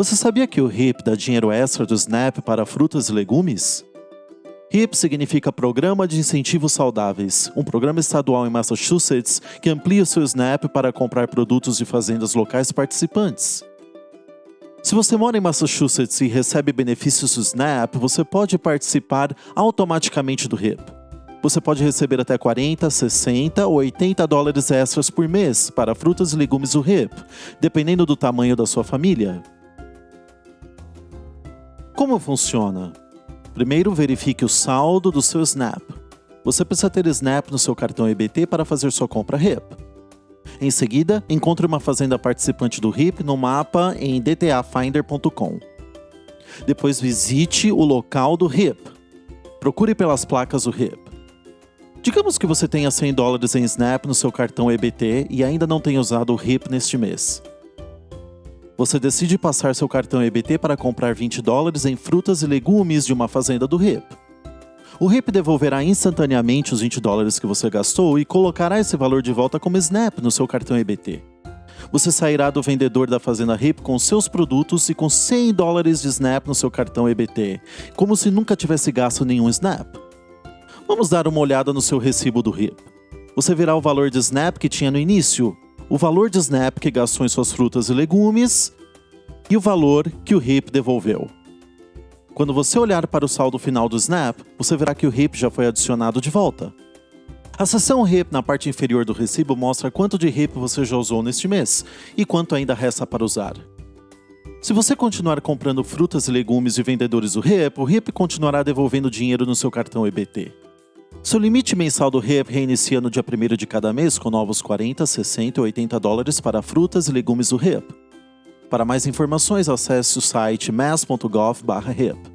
Você sabia que o HIP dá dinheiro extra do SNAP para frutas e legumes? HIP significa Programa de Incentivos Saudáveis, um programa estadual em Massachusetts que amplia o seu SNAP para comprar produtos de fazendas locais participantes. Se você mora em Massachusetts e recebe benefícios do SNAP, você pode participar automaticamente do HIP. Você pode receber até 40, 60 ou 80 dólares extras por mês para frutas e legumes do HIP, dependendo do tamanho da sua família. Como funciona? Primeiro, verifique o saldo do seu SNAP. Você precisa ter SNAP no seu cartão EBT para fazer sua compra HIP. Em seguida, encontre uma fazenda participante do HIP no mapa em dtafinder.com. Depois visite o local do HIP. Procure pelas placas do HIP. Digamos que você tenha 100 dólares em SNAP no seu cartão EBT e ainda não tenha usado o HIP neste mês. Você decide passar seu cartão EBT para comprar 20 dólares em frutas e legumes de uma fazenda do HIP. O HIP devolverá instantaneamente os 20 dólares que você gastou e colocará esse valor de volta como SNAP no seu cartão EBT. Você sairá do vendedor da fazenda HIP com seus produtos e com 100 dólares de SNAP no seu cartão EBT, como se nunca tivesse gasto nenhum SNAP. Vamos dar uma olhada no seu recibo do HIP. Você verá o valor de SNAP que tinha no início, o valor de SNAP que gastou em suas frutas e legumes e o valor que o HIP devolveu. Quando você olhar para o saldo final do SNAP, você verá que o HIP já foi adicionado de volta. A seção HIP na parte inferior do recibo mostra quanto de HIP você já usou neste mês e quanto ainda resta para usar. Se você continuar comprando frutas e legumes de vendedores do HIP, o HIP continuará devolvendo dinheiro no seu cartão EBT. Seu limite mensal do HIP reinicia no dia 1º de cada mês com novos 40, 60 e 80 dólares para frutas e legumes do HIP. Para mais informações, acesse o site mass.gov/HIP.